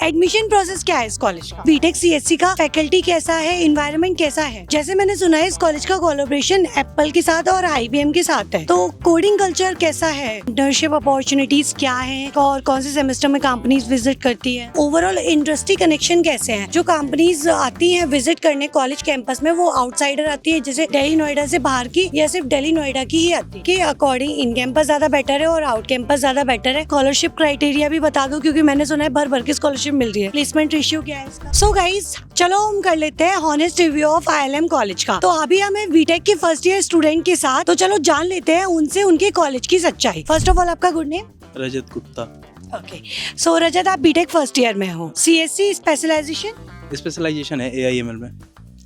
Admission process क्या है इस कॉलेज का? बीटेक सीएससी का फैकल्टी कैसा है, इन्वायरमेंट कैसा है? जैसे मैंने सुना है इस कॉलेज का कोलैबोरेशन एप्पल के साथ और आईबीएम के साथ है, तो कोडिंग कल्चर कैसा है, इंटर्नशिप अपॉर्चुनिटीज क्या है और कौन से सेमेस्टर में कंपनीज विजिट करती है, ओवरऑल इंडस्ट्री कनेक्शन कैसे हैं? जो कंपनीज आती हैं विजिट करने कॉलेज कैंपस में, वो आउटसाइडर आती है जैसे दिल्ली नोएडा से बाहर की, या सिर्फ दिल्ली नोएडा की ही आती है? के अकॉर्डिंग इन कैंपस ज्यादा बेटर है और आउट कैंपस ज्यादा बेटर है? स्कॉलरशिप क्राइटेरिया भी बता दो, क्योंकि मैंने सुना है भर भर की स्कॉलरशिप मिल रही है। प्लेसमेंट रेशियो क्या है इसका? सो गाइस, चलो हम कर लेते हैं हॉनेस्ट रिव्यू ऑफ आईएलएम कॉलेज का। तो अभी हमें बीटेक के फर्स्ट ईयर स्टूडेंट के साथ, तो चलो जान लेते हैं उनसे उनके कॉलेज की सच्चाई। फर्स्ट ऑफ ऑल आपका गुड नेम? रजत गुप्ता। ओके, सो रजत, आप बीटेक फर्स्ट ईयर में हो, सीएससी स्पेशलाइजेशन है एआईएमएल में।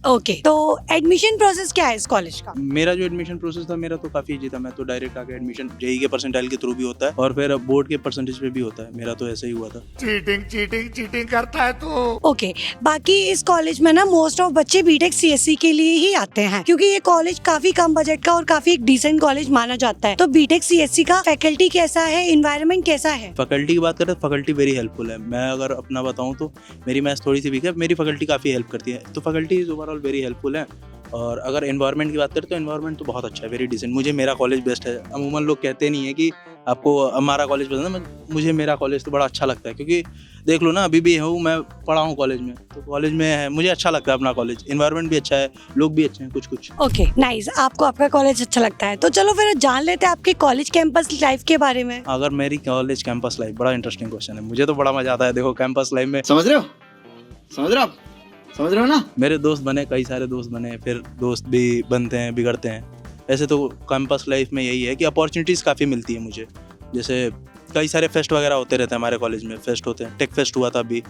ओके, तो एडमिशन प्रोसेस क्या है इस कॉलेज का? मेरा जो एडमिशन प्रोसेस था, मेरा तो काफी इजी था। मैं तो डायरेक्ट आके एडमिशन जेई के परसेंटाइल के थ्रू भी होता है और फिर बोर्ड के परसेंटेज पे भी होता है। मेरा तो ऐसे ही हुआ था। चीटिंग करता है तो। ओके, बाकी इस कॉलेज में ना मोस्ट ऑफ बच्चे बीटेक सीएससी के लिए ही आते हैं, क्योंकि ये कॉलेज काफी कम बजट का और काफी एक डिसेंट कॉलेज माना जाता है। तो बीटेक सीएससी का फैकल्टी कैसा है, इन्वायरमेंट कैसा है? फैकल्टी की बात करें तो फैकल्टी वेरी हेल्पफुल है। मैं अगर अपना बताऊं तो मेरी मैथ्स थोड़ी सी वीक है, मेरी फैकल्टी काफी हेल्प करती है, तो faculty is overall very helpful है। और अगर एनवायरनमेंट की बात करें तो एनवायरनमेंट तो बहुत अच्छा है, वेरी डिसेंट। मुझे मेरा कॉलेज बेस्ट है। अमूमन लोग कहते नहीं है कि आपको हमारा कॉलेज पसंद है, मुझे मेरा कॉलेज तो बड़ा अच्छा लगता है, क्योंकि देख लो ना, अभी भी हूँ मैं, पढ़ा हूँ कॉलेज में, तो कॉलेज में है, मुझे अच्छा लगता है अपना कॉलेज। एनवायरनमेंट भी अच्छा है, लोग भी अच्छे हैं कुछ। ओके, नाइस, आपको आपका कॉलेज अच्छा लगता है। तो चलो फिर जान लेते हैं आपके कॉलेज कैंपस लाइफ के बारे में। अगर मेरी कॉलेज कैंपस लाइफ, बड़ा इंटरेस्टिंग क्वेश्चन है। मुझे तो बड़ा मजा आता है। देखो कैंपस लाइफ में, समझ रहे हो आप? समझ रहे हो ना? मेरे दोस्त बने, कई सारे दोस्त बने, फिर दोस्त भी बनते हैं, बिगड़ते हैं। ऐसे तो कैंपस लाइफ में यही है कि अपॉर्चुनिटीज़ काफ़ी मिलती है मुझे। जैसे कई सारे फेस्ट वगैरह होते रहते हैं हमारे कॉलेज में, फेस्ट होते हैं। टेक फेस्ट हुआ था अभी,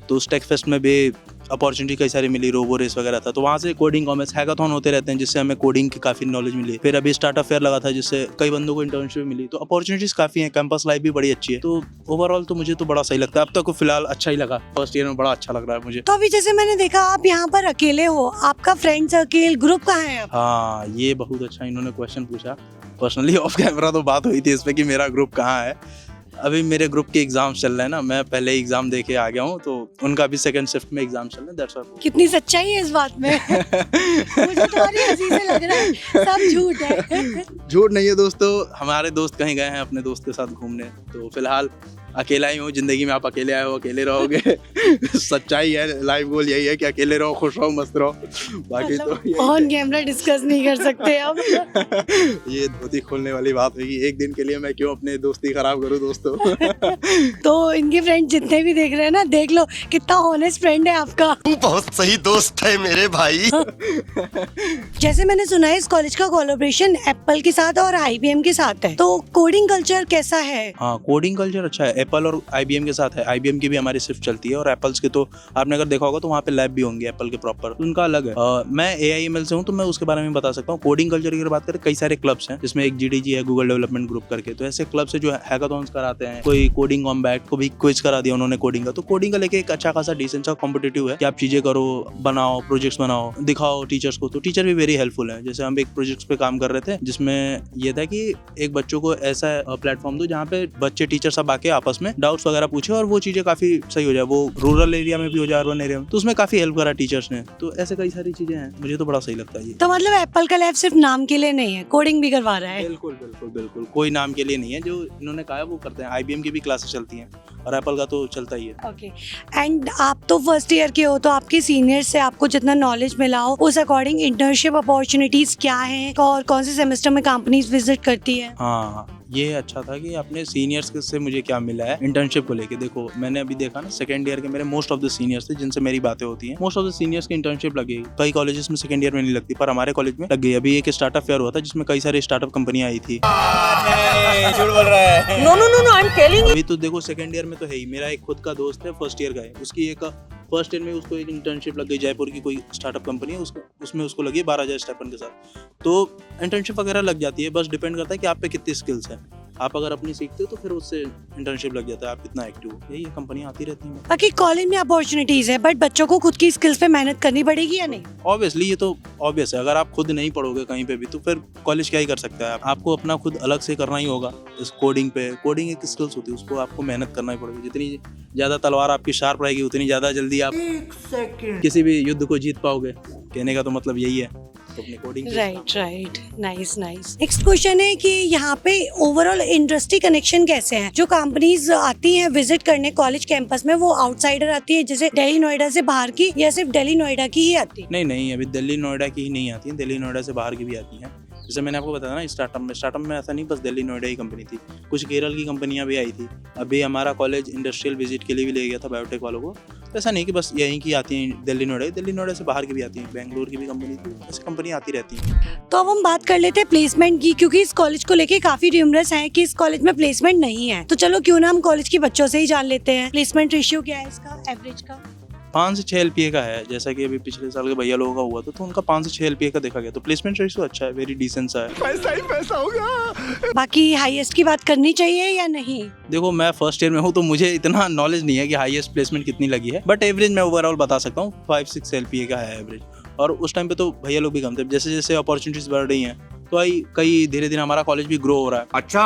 तो उस टेक फेस्ट में भी अपॉर्चुनिटी कई सारी मिली। रोबो रेस वगैरह था, तो वहाँ से कोडिंग कॉमर्स हैकाथॉन होते रहते हैं, जिससे हमें कोडिंग की काफ़ी नॉलेज मिली। फिर अभी स्टार्टअप फेयर लगा था, जिससे कई बंदों को इंटर्नशिप मिली। तो अपॉर्चुनिटीज़ काफ़ी हैं, कैंपस लाइफ भी बड़ी अच्छी है। तो ओवरऑल तो मुझे तो बड़ा सही लगता है। अब तक फिलहाल अच्छा ही लगा, फर्स्ट ईयर में बड़ा अच्छा लग रहा है मुझे। तो अभी जैसे मैंने देखा आप यहाँ पर अकेले हो, आपका फ्रेंड सर्किल ग्रुप कहाँ है आप? हाँ, ये बहुत अच्छा इन्होंने क्वेश्चन पूछा। पर्सनली ऑफ कैमरा तो बात हुई थी इस पे कि मेरा ग्रुप कहाँ है। अभी मेरे ग्रुप के एग्जाम्स चल रहे हैं ना, मैं पहले एग्जाम दे के आ गया हूँ, तो उनका भी सेकंड शिफ्ट में एग्जाम चल रहे हैं। That's all. कितनी सच्चाई है इस बात में? मुझे तुम्हारी हंसी से लग रहा है सब झूठ है। झूठ नहीं है दोस्तों, हमारे दोस्त कहीं गए हैं अपने दोस्त के साथ घूमने, तो फिलहाल अकेला ही हूँ। जिंदगी में आप अकेले आए हो, अकेले रहोगे। सच्चाई है, लाइफ गोल यही है कि अकेले रहो, खुश रहो, मस्त रहो। बाकी तो ऑन कैमरा डिस्कस नहीं कर सकते अब। ये धोती खोलने वाली बात है कि एक दिन के लिए मैं क्यों अपने दोस्ती खराब करूँ दोस्तों। तो इनके फ्रेंड जितने भी देख रहे हैं ना, देख लो कितना ऑनेस्ट फ्रेंड है आपका। बहुत सही दोस्त है मेरे भाई। जैसे मैंने सुना है इस कॉलेज का कोलैबोरेशन एप्पल के साथ और आईबीएम के साथ है, तो कोडिंग कल्चर कैसा है? हाँ, कोडिंग कल्चर अच्छा है। एप्पल और आईबीएम के साथ है। आईबीएम की भी हमारी शिफ्ट चलती है, और एप्पल्स के तो आपने अगर देखा होगा तो वहाँ पे लैब भी होंगे एप्पल के प्रॉपर, उनका अलग है। मैं एआईएमएल से हूँ, तो मैं उसके बारे में बता सकता हूँ। कोडिंग कल्चर की अगर बात करें, कई सारे क्लब्स हैं, जिसमें एक जीडीजी है, गूगल डेवलपमेंट ग्रुप करके। तो ऐसे क्लब से जो हैकाथॉन्स कराते हैं, कोई कोडिंग कॉम्बैट को भी क्विज करा दिया उन्होंने कोडिंग का। तो कोडिंग का लेके एक अच्छा खासा डिसेंट सा कॉम्पिटिटिव है कि आप चीजें करो, बनाओ, प्रोजेक्ट्स बनाओ, दिखाओ टीचर्स को। तो टीचर भी वेरी हेल्पफुल है। जैसे हम एक प्रोजेक्ट पे काम कर रहे थे, जिसमें ये था कि एक बच्चों को ऐसा प्लेटफॉर्म दो जहाँ पे बच्चे टीचर सब आके आपस में डाउट्स वगैरह पूछे और वो चीजें काफी सही हो जाए। वो रूरल एरिया में भी हो जाए, अर्बन एरिया में, तो उसमें काफी हेल्प करा टीचर्स ने। तो ऐसे कई सारी चीजें हैं, मुझे तो बड़ा सही लगता है ये। तो मतलब एप्पल का लैब सिर्फ नाम के लिए नहीं है, कोडिंग भी करवा रहा है? बिल्कुल बिल्कुल बिल्कुल, कोई नाम के लिए नहीं है। जो इन्होंने कहा है वो करते हैं। आईबीएम की भी क्लासेस चलती हैं और एप्पल का तो चलता ही है। ओके, एंड आप तो फर्स्ट ईयर के हो, तो आपके सीनियर से आपको जितना नॉलेज मिला हो, उस अकॉर्डिंग इंटर्नशिप अपॉर्चुनिटीज क्या है और कौन से सेमेस्टर में कंपनीज विजिट करती है? हाँ, ये अच्छा था कि अपने सीनियर्स से मुझे क्या मिला है इंटर्नशिप को लेके। देखो मैंने अभी देखा ना, सेकंड ईयर के मेरे मोस्ट ऑफ द सीनियर्स थे जिनसे मेरी बातें होती हैं, मोस्ट ऑफ द सीनियर्स की इंटर्नशिप लगी। कई कॉलेजेस में सेकंड ईयर में नहीं लगती, पर हमारे कॉलेज में लग गई। अभी एक स्टार्टअप फेयर हुआ था, जिसमें कई सारी स्टार्टअप कंपनियां आई थी। झूठ बोल रहा है। No, I am telling. अभी तो देखो सेकंड ईयर में तो है ही। मेरा एक खुद का दोस्त है, फर्स्ट ईयर का है, उसकी एक फर्स्ट ईयर में उसको एक इंटर्नशिप लग गई। जयपुर की कोई स्टार्टअप कंपनी है, उसमें उसको लगी 12,000 स्टाइपेंड के साथ। तो इंटर्नशिप वगैरह लग जाती है, बस डिपेंड करता है कि आप पे कितनी स्किल्स है। आप अगर अपनी सीखते हो तो फिर उससे इंटर्नशिप लग जाता है, आप कितना एक्टिव हो, यही कंपनियाँ आती रहती हैं। बाकी कॉलेज में अपॉर्चुनिटीज है, बट बच्चों को खुद की स्किल्स पे मेहनत करनी पड़ेगी या नहीं? ऑब्वियसली ये तो ऑब्वियस है, अगर आप खुद नहीं पढ़ोगे कहीं पे भी तो फिर कॉलेज क्या ही कर सकता है। आपको अपना खुद अलग से करना ही होगा। इस कोडिंग पे, कोडिंग एक स्किल्स होती है, उसको आपको मेहनत करना ही पड़ेगी। जितनी ज़्यादा तलवार आपकी शार्प रहेगी उतनी ज़्यादा जल्दी आप किसी भी युद्ध को जीत पाओगे। कहने का तो मतलब यही है। तो अपनी coding right, nice. Next question है कि यहाँ पे ओवरऑल इंडस्ट्री कनेक्शन कैसे हैं? जो कंपनीज आती हैं विजिट करने कॉलेज कैंपस में, वो आउटसाइडर आती है जैसे दिल्ली नोएडा से बाहर की, या सिर्फ दिल्ली नोएडा की ही आती है? नहीं, अभी दिल्ली नोएडा की ही नहीं आती है, दिल्ली नोएडा से बाहर की भी आती हैं। जैसे मैंने आपको बताया ना, स्टार्टअप में ऐसा नहीं बस दिल्ली नोएडा ही कंपनी थी, कुछ केरल की कंपनियां भी आई थी। अभी हमारा कॉलेज इंडस्ट्रियल विजिट के लिए भी ले गया था बायोटेक वालों को। तो ऐसा नहीं कि बस यहीं की आती हैं दिल्ली नोएडा से बाहर की भी आती हैं, बेंगलुरु की भी कंपनी थी, ऐसी कंपनी आती रहती हैं। तो अब हम बात कर लेते हैं प्लेसमेंट की, क्योंकि इस कॉलेज को लेके काफी र्यूमर्स हैं कि इस कॉलेज में प्लेसमेंट नहीं है। तो चलो क्यों ना हम कॉलेज के बच्चों से ही जान लेते हैं प्लेसमेंट रेशियो क्या है इसका, एवरेज का। 5 से 6 LPA का है, जैसा कि अभी पिछले साल के भैया लोगों का हुआ था, तो उनका 5 से 6 LPA का देखा गया। तो प्लेसमेंट रेशियो अच्छा है, वेरी डिसेंट सा है। पैसा ही पैसा होगा। बाकी हाईएस्ट की बात करनी चाहिए या नहीं? देखो मैं फर्स्ट ईयर में हूँ तो मुझे इतना नॉलेज नहीं है कि हाईएस्ट प्लेसमेंट कितनी लगी है, बट एवरेज मैं ओवरऑल बता सकता हूँ 5-6 LPA का है एवरेज। और उस टाइम पे तो भैया लोग भी कम थे। जैसे जैसे अपॉर्चुनिटीज बढ़ रही हैं तो कई धीरे धीरे हमारा कॉलेज भी ग्रो हो रहा है। अच्छा,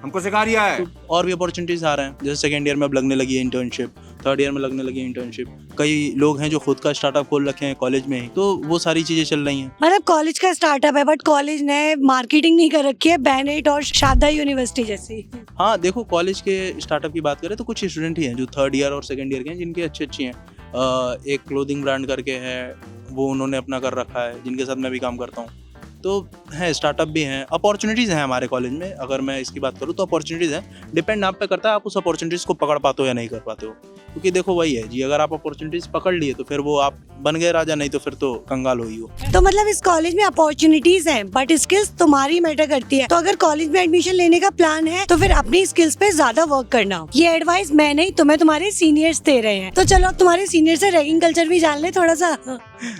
हमको सिखा रिया है। तो और भी अपॉर्चुनिटीज आ रहे हैं, जैसे सेकेंड ईयर में अब लगने लगी है इंटर्नशिप, थर्ड ईयर में लगने लगी है इंटर्नशिप। कई लोग हैं जो खुद का स्टार्टअप खोल रखे हैं कॉलेज में ही, तो वो सारी चीजें चल रही हैं। मतलब कॉलेज का स्टार्टअप है, बट कॉलेज ने मार्केटिंग नहीं कर रखी है बैनेट और शारदा यूनिवर्सिटी जैसी। हाँ देखो, कॉलेज के स्टार्टअप की बात करें तो कुछ स्टूडेंट ही हैं जो थर्ड ईयर और सेकेंड ईयर के हैं, जिनकी अच्छी हैं। एक क्लोथिंग ब्रांड करके है, वो उन्होंने अपना कर रखा है, जिनके साथ मैं भी काम करता हूँ। तो है, स्टार्टअप भी हैं, अपॉर्चुनिटीज़ हैं हमारे कॉलेज में। अगर मैं इसकी बात करूँ तो अपॉर्चुनिटीज़ हैं, डिपेंड आप पे करता है आप उस अपॉर्चुनिटीज़ को पकड़ पाते हो या नहीं कर पाते हो। क्योंकि देखो वही है जी, अगर आप अपॉर्चुनिटीज़ पकड़ लिए तो फिर वो आप बन गए राजा, नहीं तो फिर तो कंगाल हो ही हो। तो मतलब इस कॉलेज में अपॉर्चुनिटीज हैं, बट स्किल्स तुम्हारी मैटर करती है। तो अगर कॉलेज में एडमिशन लेने का प्लान है तो फिर अपनी स्किल्स पे ज्यादा वर्क करना। ये एडवाइस मैं नहीं, तुम्हें तुम्हारे सीनियर्स दे रहे हैं। तो चलो अब तुम्हारे सीनियर से रैगिंग कल्चर भी जान ले थोड़ा सा।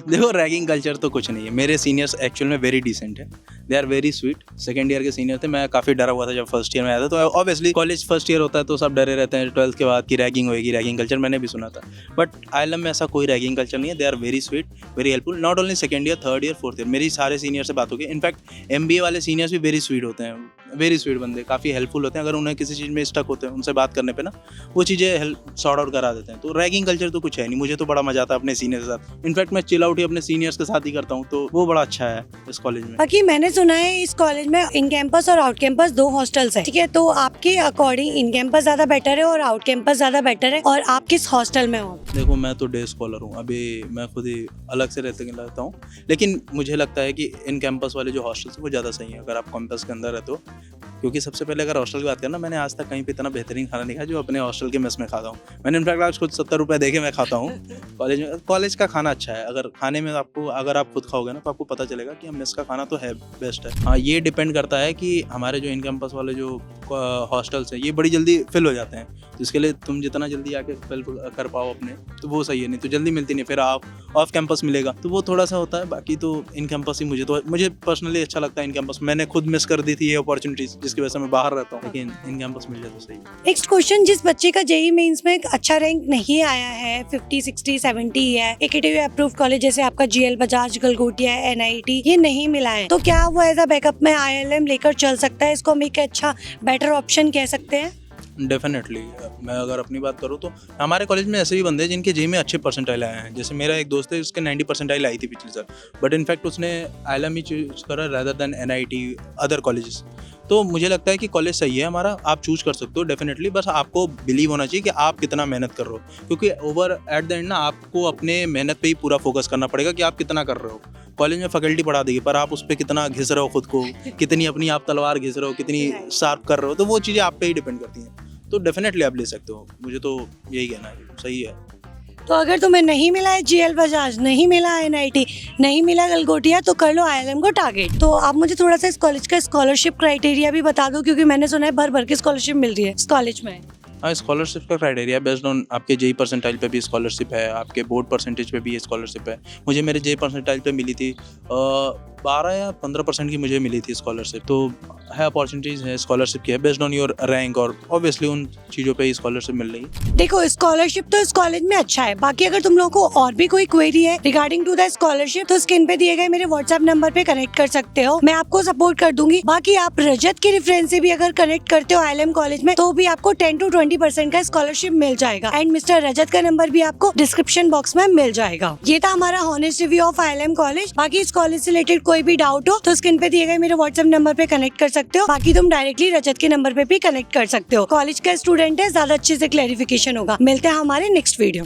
देखो रैगिंग कल्चर तो कुछ नहीं है, मेरे सीनियर्स एक्चुअल में वेरी डिसेंट है, they are very sweet. Second year के सीनियर थे, मैं काफ़ी डरा हुआ था जब फर्स्ट ईयर में आया था। तो ऑब्वियसली कॉलेज फर्स्ट ईयर होता है तो सब डरे रहते हैं 12th के बाद की रैगिंग होगी, रैगिंग कल्चर मैंने भी सुना था। बट IIM में ऐसा कोई रैगिंग कल्चर नहीं है, they are very sweet, very helpful. Not only second year, third year, fourth year, मेरी सारे सीनियर से बात होगी। इनफैक्ट MBA वाले सीनियर्स भी वेरी स्वीट होते हैं, वेरी स्वीट बंदे, काफ़ी हेल्पफुल होते हैं। अगर उन्हें किसी चीज़ में स्टक होते हैं, उनसे बात करने पे ना वो चीज़ें हेल्प सॉर्ट आउट करा देते हैं। तो रैगिंग कल्चर तो कुछ है नहीं, मुझे तो बड़ा मजा आता है अपने सीनियर के साथ। इनफैक्ट मैं चिल आउट ही अपने सीनियर्स के साथ ही करता हूँ, तो वो बड़ा अच्छा है इस कॉलेज में। बाकी मैंने सुना है इस कॉलेज में इन कैंपस और आउट कैंपस 2 हॉस्टल्स हैं, ठीक है? तो आपके अकॉर्डिंग इन कैंपस ज्यादा बेटर है और आउट कैंपस ज्यादा बेटर है, और आप किस हॉस्टल में हो? देखो मैं तो डे स्कॉलर हूँ, अभी मैं खुद ही अलग से रहता हूँ, लेकिन मुझे लगता है कि इन कैंपस वाले जो हॉस्टल्स हैं वो ज़्यादा सही है अगर आप कैंपस के अंदर रहते हो। क्योंकि सबसे पहले अगर हॉस्टल की बात करना, मैंने आज तक कहीं पे इतना बेहतरीन खाना नहीं खाया जो अपने हॉस्टल के मेस में खाता हूँ। मैंने इनफैक्ट आज खुद 70 रुपये दे के मैं खाता हूँ कॉलेज में। कॉलेज का खाना अच्छा है, अगर खाने में आपको, अगर आप खुद खाओगे ना तो आपको पता चलेगा कि मेस का खाना तो है बेस्ट है। हाँ, ये डिपेंड करता है कि हमारे जो इन कैंपस वाले जो हॉस्टल्स हैं ये बड़ी जल्दी फिल हो जाते हैं, तो इसके लिए तुम जितना जल्दी आके फिल कर पाओ अपने, तो वो सही है। नहीं तो जल्दी मिलती नहीं, फिर आप ऑफ कैंपस मिलेगा, तो वो थोड़ा सा होता है। बाकी तो इन कैंपस ही मुझे पर्सनली अच्छा लगता है। इन कैंपस मैंने खुद मिस कर दी थी ये अपॉर्चुनिटीज, जिसकी वजह से मैं बाहर रहता हूँ, लेकिन इन कैंपस मिल जाए तो सही। नेक्स्ट क्वेश्चन, जिस बच्चे का जेईई मेंस में एक अच्छा रैंक नहीं आया है, 50, 60, 70 है, AKTU अप्रूव कॉलेज जैसे आपका GL बजाज, गलगोटिया, NIT, ये नहीं मिला है, तो क्या वो एज अ बैकअप में IIM लेकर चल सकता है? इसको हम एक अच्छा बेटर ऑप्शन कह सकते हैं? डेफिनेटली, मैं अगर अपनी बात करूँ तो हमारे कॉलेज में ऐसे भी बंदे हैं जिनके जेईई में अच्छे परसेंटाइल आए हैं। जैसे मेरा एक दोस्त है, उसके 90 परसेंटाइल आई थी पिछले साल, बट इनफैक्ट उसने IIM ही चूज करा rather than NIT other colleges. तो मुझे लगता है कि कॉलेज सही है हमारा, आप चूज कर सकते हो डेफिनेटली। बस आपको बिलीव होना चाहिए कि आप कितना मेहनत कर रहे हो, क्योंकि ओवर एट द एंड ना आपको अपने मेहनत पे ही पूरा फोकस करना पड़ेगा कि आप कितना कर रहे हो। कॉलेज में फैकल्टी पढ़ा देगी, पर आप उस पर कितना घिस रहे हो खुद को, कितनी अपनी आप तलवार घिस रहे हो, कितनी शार्प कर रहे हो, तो वो चीज़ें आप पे ही डिपेंड करती हैं। तो डेफिनेटली आप ले सकते हो, मुझे तो यही कहना है, सही है। तो अगर तुम्हें नहीं मिला है GL बजाज, नहीं मिला NIT, नहीं मिला गलगोटिया, तो कर लो IIM को टारगेट। तो आप मुझे थोड़ा सा इस कॉलेज का स्कॉलरशिप क्राइटेरिया भी बता दो, क्योंकि मैंने सुना है भर भर के स्कॉलरशिप मिल रही है इस कॉलेज में। हाँ, स्कॉलरशिप का क्राइटेरिया बेस्ड ऑन आपके जेई परसेंटाइल पे भी स्कॉलरशिप है, आपके बोर्ड परसेंटेज पे भी स्कॉलरशिप है। मुझे मेरे जेई परसेंटाइल पे मिली थी 12 या 15% की मुझे मिली थी स्कॉलरशिप। तो है, अपॉर्चुनिटीज़ है स्कॉलरशिप की है बेस्ड ऑन योर रैंक, और ऑब्वियसली उन चीज़ों पे स्कॉलरशिप मिल रही है। देखो, स्कॉलरशिप तो इस कॉलेज में अच्छा है। बाकी अगर तुम लोगों को और भी कोई क्वेरी है रिगार्डिंग टू द स्कॉलरशिप तो स्क्रीन पे दिए गए मेरे व्हाट्सएप नंबर पे कनेक्ट कर सकते हो, मैं आपको सपोर्ट कर दूंगी। बाकी आप रजत के रेफरेंस से भी अगर कनेक्ट करते हो ILM कॉलेज में तो भी आपको 10 to 20% का स्कॉलरशिप मिल जाएगा। एंड मिस्टर रजत का नंबर भी आपको डिस्क्रिप्शन बॉक्स में मिल जाएगा। ये था हमारा honest review of ILM college. बाकी इस कॉलेज से रिलेटेड कोई भी डाउट हो तो स्क्रीन पे दिए गए मेरे व्हाट्सएप नंबर पे कनेक्ट कर सकते हो। बाकी तुम डायरेक्टली रजत के नंबर पे भी कनेक्ट कर सकते हो। कॉलेज का स्टूडेंट है, ज्यादा अच्छे से क्लैरिफिकेशन होगा। मिलते हैं हमारे नेक्स्ट वीडियो।